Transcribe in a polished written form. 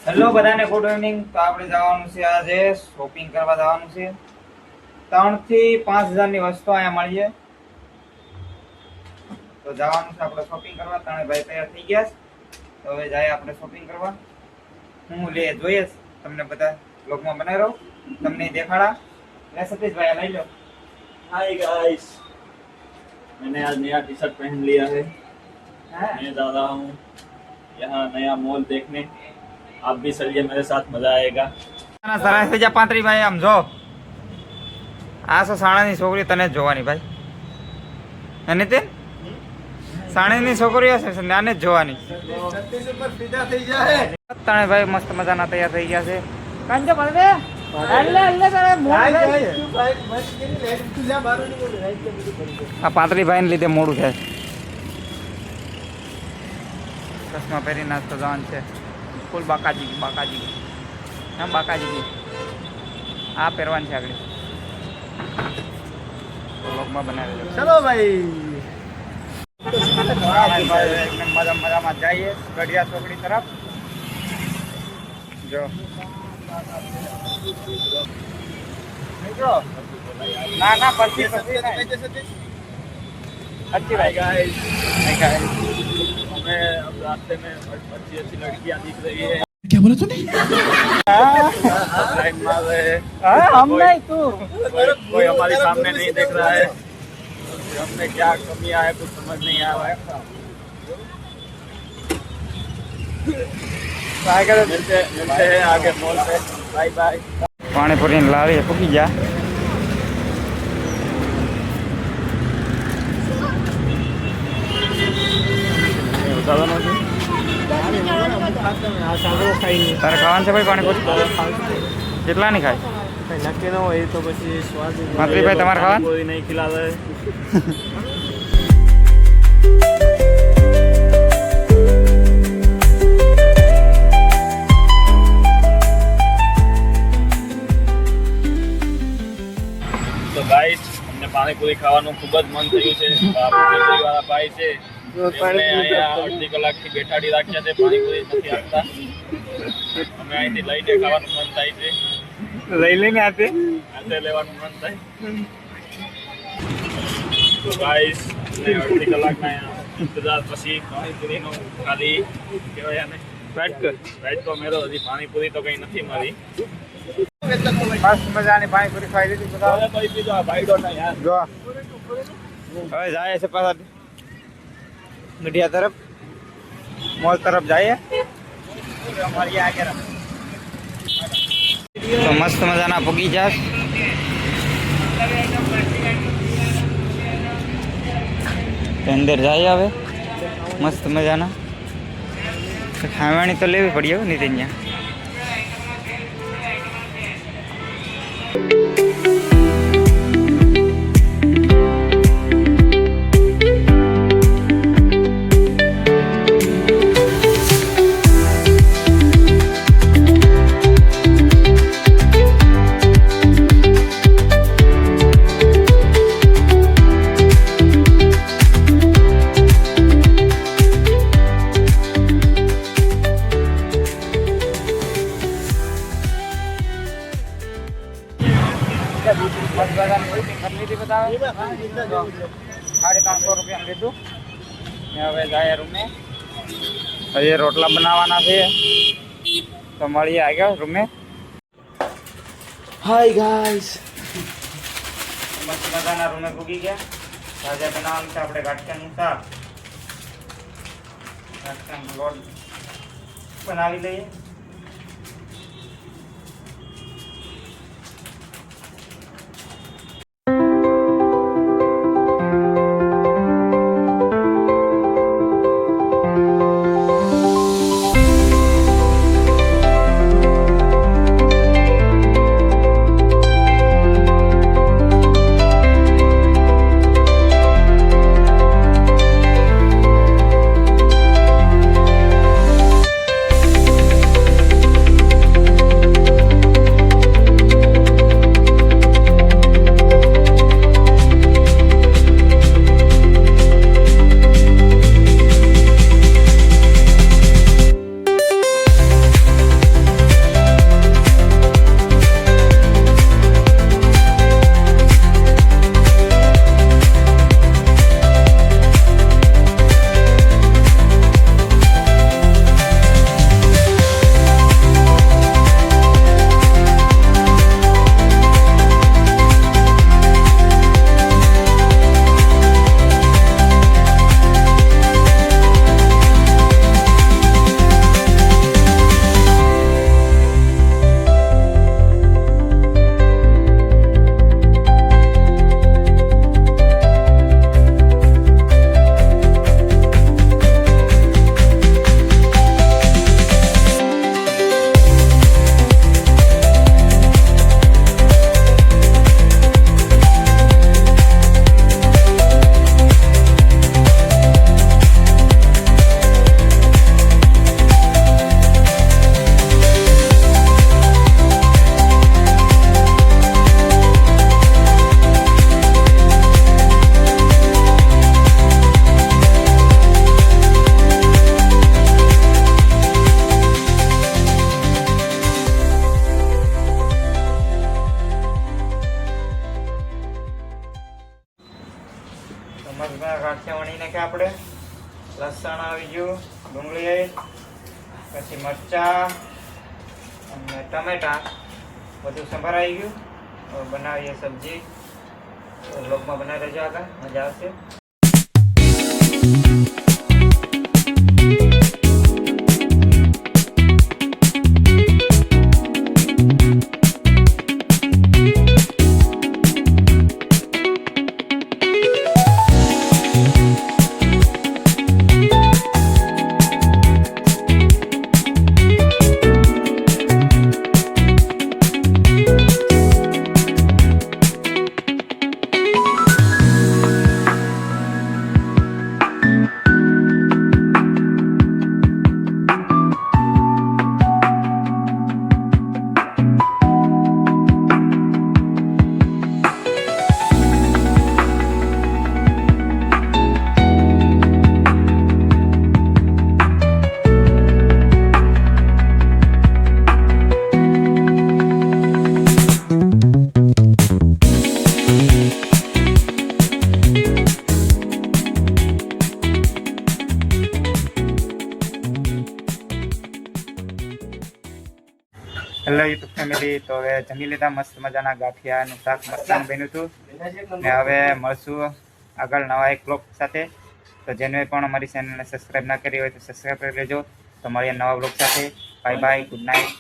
Hello બધાને good evening. તો આપણે જવાનું છે આજે શોપિંગ કરવા જવાનું છે। 3 થી 5,000 ની વસ્તુ અહીંયા મળી છે। તો જવાનું છે આપણે શોપિંગ કરવા। ત્રણે ભાઈ તૈયાર થઈ ગયા છે। તો હવે જાય આપણે શોપિંગ કરવા। હું લે જોઈએ તમને બધા બ્લોગમાં બનાવી રહું, તમને દેખાડા। લે સતીશ ભાઈ લઈ लो। हाय गाइस, मैंने आज नया टी शर्ट पहन लिया है। मैं जा रहा हूँ यहाँ नया मॉल देखने। आप भी चलिए मेरे साथ, मजा आएगा। સરસ થઈ જા પાંત્રી ભાઈ। આમ જો આ સો સાણાની છોકરી તને જ જોવાની ભાઈ। અને તે સાણાની છોકરીઓ છે નાને જ જોવાની। તને ભાઈ મસ્ત મજાના તૈયાર થઈ ગયા છે। કાંજો પડે આ પાંત્રી ભાઈ ને લીધે મોડું થાય। ચશ્મા પહેરી નાસ્તો જવાનું છે ફૂલ બાકાજી હા બાકાજી આ પહેરવાનું છે આગળ વ્લોગમાં બનાવેલો। चलो भाई, એકદમ મજામાં જઈએ ગઢિયા ચોકડી તરફ। જો મિત્રો ના ના પછી अच्छी हाय भाई गाइस, हमें अब रास्ते में अच्छी अच्छी लड़कियां दिख रही है। क्या बोला तूने? लाइन मार रहे हैं। हम नहीं तू कोई हमारे सामने नहीं देख रहा है। हमने क्या कमियां है कुछ समझ नहीं आ रहा है। मिलते हैं आगे मॉल पे। Bye bye. પાણીપુરી ની લારી પૂકી જા। તારે ખાવાનું છે ભાઈ પાણીપુરી? કેટલાની ખાય? નક્કી ન હોય તો પછી સ્વાદ મંત્રીભાઈ તમારે ખાવાનું? કોઈ નહીં ખિલાવે। તો ગાઈસ, અમને પાણીપુરી ખાવાનું ખૂબ જ મન થયું છે। પાણીપુરી વાળા ભાઈ છે એમને અહીંયા અડધી કલાકથી બેઠાડી રાખ્યા છે, પાણીપુરી નથી આપતા। અમે અહીંથી લઈને ખાવાનું મન થાય છે। લઈ લઈને આતે આતે લેવાનું મન થાય। તો ગાઈસ, અડધી કલાકના ઇંતજાર પછી પાણીપુરીનો ખાલી કહેવાય આને પેટ તો મેરો હજી પાણીપુરી તો કંઈ નથી મારી। મસ્ત મજાની પાણીપુરી ખાઈ લીધી બધા। જો હવે જાય છે પાછા ગઢિયા તરફ, મોલ તરફ જઈએ। તો મસ્ત મજાના પગી જાસ। તો અંદર જાય હવે મસ્ત મજાના ખાવાની તો લેવી પડી હવે નહીં ત્યાં। ₹350 લીધું ને હવે જાય રૂમે। હજી રોટલા બનાવવાના છે તો મળીએ આગળ રૂમે। हाय गाइस, મસ્ત મજાના રૂમે પૂગી ગયા। આજે બનાવવાનું છે આપણે ગાંઠિયાનું શાક। ગાંઠિયાનો લોટ બનાવી લઈએ। ગયું, ડુંગળી, પછી મરચાં અને ટમેટાં બધું સંભારાઈ ગયું. હવે બનાવીએ સબ્જી. બ્લોગમાં બનાવી રહેજો, આગળ મજા આવશે. હેલો યુટ્યુબ ફેમિલી, તો હવે જમી લીધા. મસ્ત મજાના ગાંઠિયાનું શાક મસ્ત બન્યું હતું. ને હવે મળશું આગળ નવા એક બ્લોગ સાથે. તો જેને પણ અમારી ચેનલને સબસ્ક્રાઈબ ના કરી હોય તો સબસ્ક્રાઈબ કરી લેજો. તો મળીએ નવા બ્લોગ સાથે. Bye bye, good night.